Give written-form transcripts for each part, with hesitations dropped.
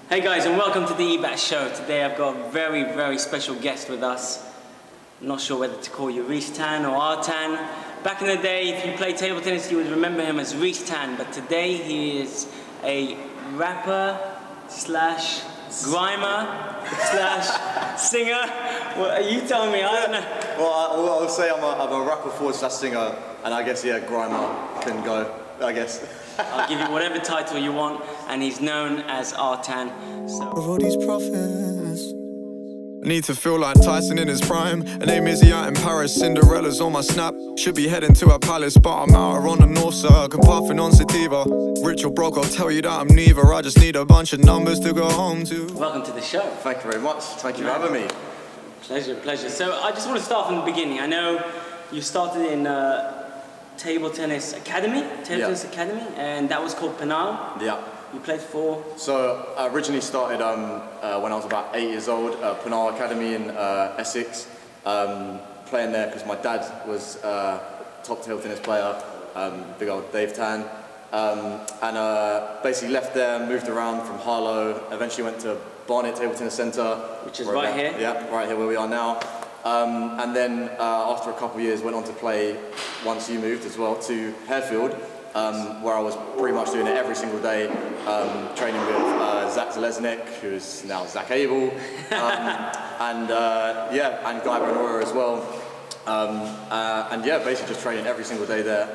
Hey guys, and welcome to the eBaTT show. Today I've got a very, very special guest with us. I'm not sure whether to call you Tan or Artan. Back in the day, if you played table tennis, you would remember him as Tan, but today he is a rapper slash grimer slash singer. Well, you tell me, I don't know. Well, I'll say I'm a rapper forward slash singer, and I guess, yeah, grimer can go, I guess. I'll give you whatever title you want, and he's known as Artan. So. Of all these prophets, I need to feel like Tyson in his prime. Her name is out in Paris, Cinderella's on my snap. Should be heading to a palace, but I'm out here on the north side, puffing on sativa. Rich or broke, I'll tell you that I'm neither. I just need a bunch of numbers to go home to. Welcome to the show. Thank you very much. Thank you for having me. Pleasure, pleasure. So I just want to start from the beginning. I know you started in Table Tennis Academy, and that was called Penal. Yeah. You played for? So I originally started when I was about 8 years old, Penal Academy in Essex, playing there because my dad was a top table tennis player, big old Dave Tan, and basically left there, moved around from Harlow, eventually went to Barnet Table Tennis Centre. Which is right here? Yeah, right here where we are now. And then after a couple of years went on to play, once you moved as well, to Harefield, where I was pretty much doing it every single day, training with Zach Zalesnik, who's now Zach Abel, and Guy Benoit as well. Basically just training every single day there.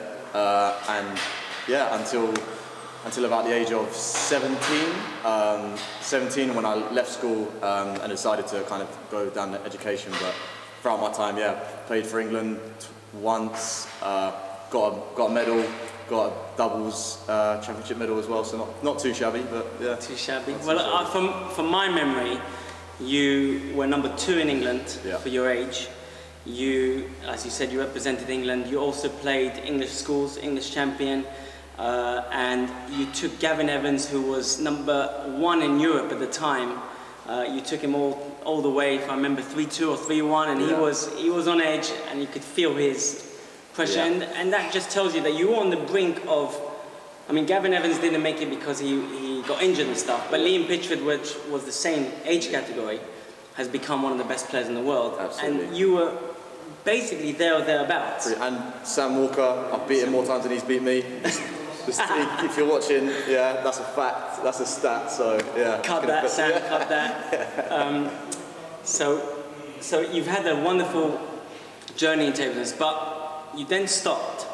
Until about the age of 17. 17 when I left school and decided to kind of go down the education, but throughout my time, played for England once, got a medal, got a doubles championship medal as well, so not too shabby, but yeah. Too shabby. Well, from my memory, you were number 2 in England for your age. You, as you said, you represented England. You also played English schools, English champion. And you took Gavin Evans, who was number 1 in Europe at the time. You took him all the way, if I remember, 3-2 or 3-1, and he was on edge, and you could feel his pressure. And that just tells you that you were on the brink of. I mean, Gavin Evans didn't make it because he got injured and stuff, but Liam Pitchford, which was the same age category, has become one of the best players in the world. Absolutely. And you were basically there or thereabouts. And Sam Walker, I've beat him more times than he's beat me. If you're watching, that's a fact, that's a stat, so yeah. Cut that, Sam, cut that. So you've had a wonderful journey in table tennis, but you then stopped.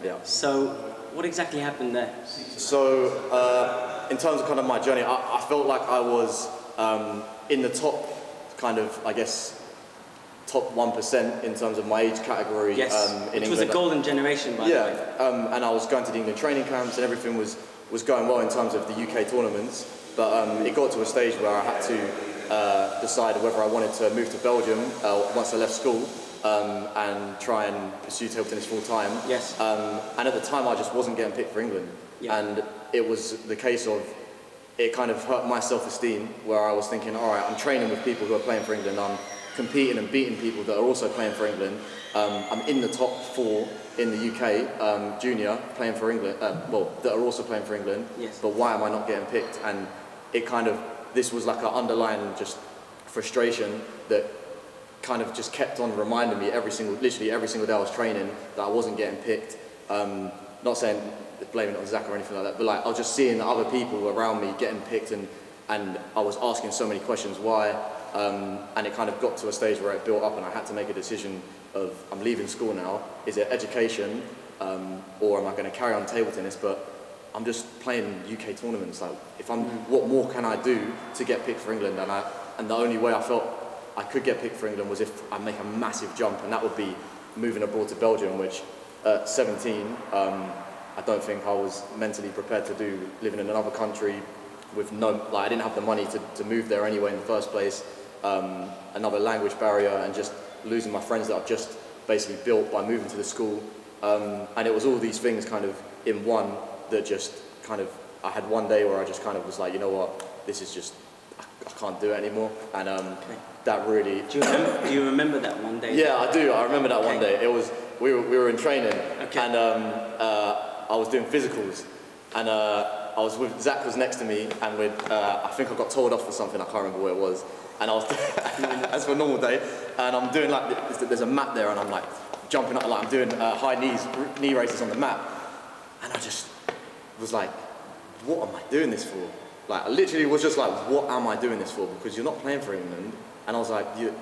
Yeah. So what exactly happened there? So in terms of kind of my journey, I felt like I was in the top kind of, I guess, top 1% in terms of my age category in England. Which was a golden generation, by the way. And I was going to the England training camps and everything was going well in terms of the UK tournaments, but it got to a stage where I had to decide whether I wanted to move to Belgium once I left school and try and pursue table tennis full time. Yes. And at the time I just wasn't getting picked for England. Yeah. And it was the case of, it kind of hurt my self-esteem where I was thinking, all right, I'm training with people who are playing for England, I'm competing and beating people that are also playing for England. I'm in the top 4 in the UK, junior, playing for England, that are also playing for England, yes. But why am I not getting picked? And it kind of, this was like an underlying just frustration that kind of just kept on reminding me literally every single day I was training that I wasn't getting picked. Not saying, blaming it on Zach or anything like that, but like I was just seeing other people around me getting picked and I was asking so many questions why. And it kind of got to a stage where it built up and I had to make a decision of, I'm leaving school now, is it education or am I going to carry on table tennis, but I'm just playing UK tournaments, like what more can I do to get picked for England? And the only way I felt I could get picked for England was if I make a massive jump, and that would be moving abroad to Belgium, which at 17 I don't think I was mentally prepared to do, living in another country with I didn't have the money to move there anyway in the first place. Another language barrier and just losing my friends that I've just basically built by moving to the school. And it was all these things kind of in one that just kind of, I had one day where I just kind of was like, you know what, this is just, I can't do it anymore. And that really... Do you remember that one day? Yeah, I do. I remember that one day. It was, we were in training and I was doing physicals and I was with Zach was next to me, and I think I got told off for something. I can't remember what it was. And I was as for a normal day, and I'm doing like there's a mat there, and I'm like jumping up, like I'm doing high knee raises on the mat, and I just was like, what am I doing this for? Like I literally was just like, what am I doing this for? Because you're not playing for England, and I was like, you're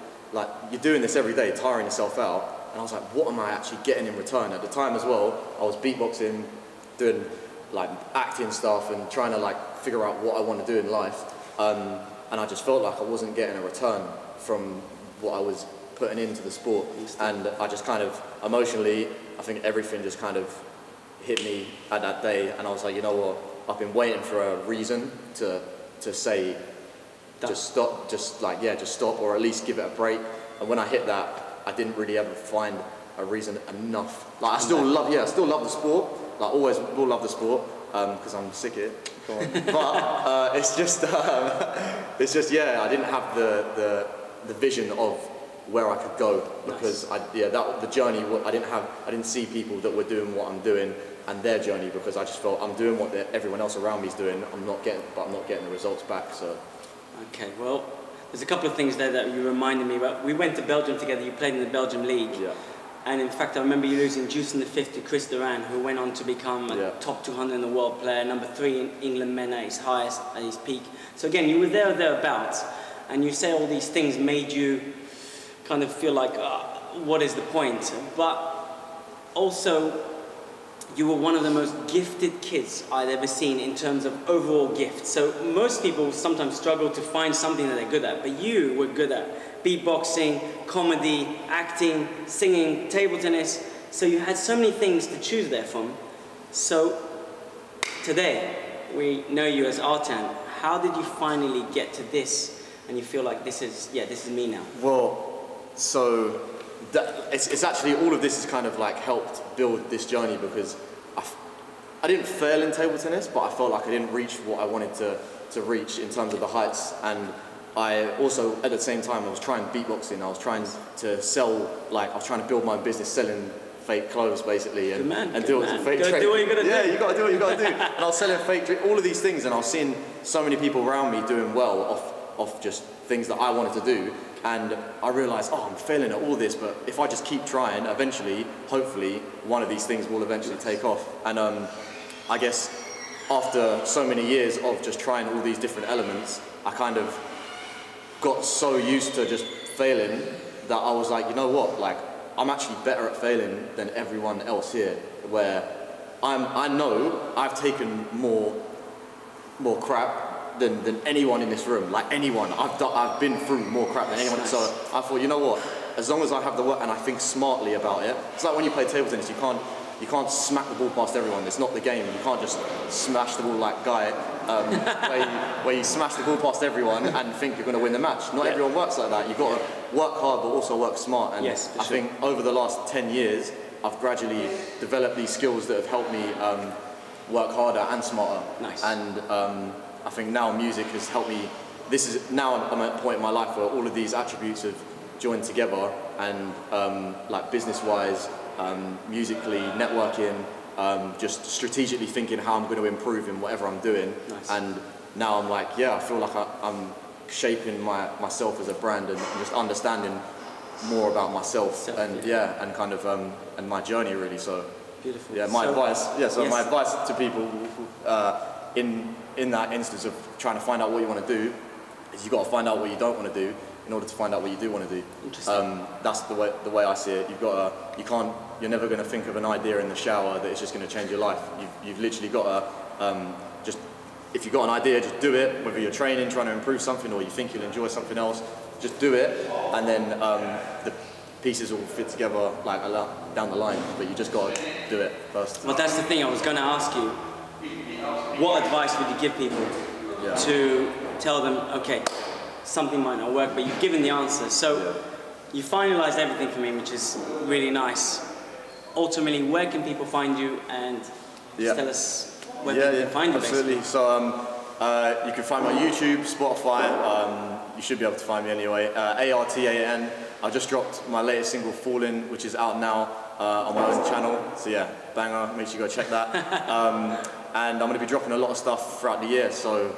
doing this every day, tiring yourself out, and I was like, what am I actually getting in return? At the time as well, I was beatboxing, doing like acting stuff, and trying to like figure out what I want to do in life. And I just felt like I wasn't getting a return from what I was putting into the sport. And I just kind of, emotionally, I think everything just kind of hit me at that day. And I was like, you know what, I've been waiting for a reason to say, just stop, or at least give it a break. And when I hit that, I didn't really ever find a reason enough. Like I still love the sport. Like always will love the sport, because I'm sick of it. Come on. But it's just I didn't have the vision of where I could go, because the journey, I didn't see people that were doing what I'm doing and their journey, because I just felt I'm doing what everyone else around me is doing. I'm not getting the results back. So okay, well, there's a couple of things there that you reminded me about. We went to Belgium together. You played in the Belgium league. Yeah. And in fact, I remember you losing juice in the fifth to Chris Duran, who went on to become a top 200 in the world player, number 3 in England men at his highest, at his peak. So again, you were there or thereabouts, and you say all these things made you kind of feel like, what is the point? But also, you were one of the most gifted kids I'd ever seen in terms of overall gifts. So most people sometimes struggle to find something that they're good at, but you were good at beatboxing, comedy, acting, singing, table tennis. So you had so many things to choose there from. So today, we know you as Artan. How did you finally get to this and you feel like this is me now? Well, so it's actually, all of this has kind of like helped build this journey, because I didn't fail in table tennis, but I felt like I didn't reach what I wanted to reach in terms of the heights. And I also, at the same time, I was trying beatboxing. I was trying to sell, I was trying to build my business selling fake clothes, basically, and do fake trade. Do what you gotta do. Yeah, you gotta do what you gotta do. And I was selling fake drink, all of these things, and I was seeing so many people around me doing well off just things that I wanted to do. And I realised, I'm failing at all this, but if I just keep trying, eventually, hopefully, one of these things will eventually take off. And I guess after so many years of just trying all these different elements, I kind of got so used to just failing that I was like, you know what, I'm actually better at failing than everyone else here, where I know I've taken more crap than anyone in this room, anyone. I've been through more crap than anyone. So I thought, you know what, as long as I have the work and I think smartly about it, it's like when you play table tennis, you can't smack the ball past everyone. It's not the game. You can't just smash the ball like Guy, where you smash the ball past everyone and think you're going to win the match. Not everyone works like that. You've got to work hard but also work smart. And I think over the last 10 years, I've gradually developed these skills that have helped me work harder and smarter. Nice. And I think now music has helped me. Now I'm at a point in my life where all of these attributes have joined together, and business-wise, musically, networking, just strategically thinking how I'm going to improve in whatever I'm doing. Nice. And now I'm I feel like I'm shaping myself as a brand and just understanding more about myself and kind of and my journey, really. So beautiful. Yeah, my advice to people in that instance of trying to find out what you want to do is you got to find out what you don't want to do in order to find out what you do want to do. That's the way I see it. You're never going to think of an idea in the shower that it's just going to change your life. You've literally got to if you've got an idea, just do it. Whether you're training, trying to improve something, or you think you'll enjoy something else, just do it, and then the pieces will fit together down the line. But you just got to do it first. Well, that's the thing. I was going to ask you, what advice would you give people to tell them, okay, something might not work, but you've given the answer. So you finalized everything for me, which is really nice. Ultimately, where can people find you, and just tell us where people can find you? Absolutely. Basically. So you can find me on YouTube, Spotify. You should be able to find me anyway. Artan. I just dropped my latest single, Falling, which is out now on my own channel. So banger. Make sure you go check that. and I'm going to be dropping a lot of stuff throughout the year. So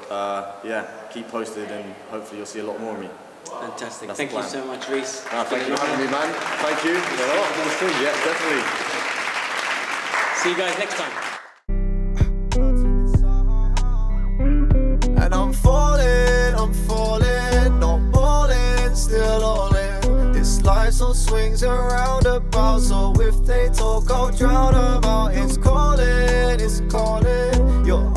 yeah, keep posted, and hopefully you'll see a lot more of me. Fantastic. That's Thank the you plan. so much, Reese. Thank you for having me, man. Thank you. Yeah, definitely. See you guys next time. And I'm falling, not falling, still all in. This life so swings around about, so if they talk, I'll drown them out. It's calling, you're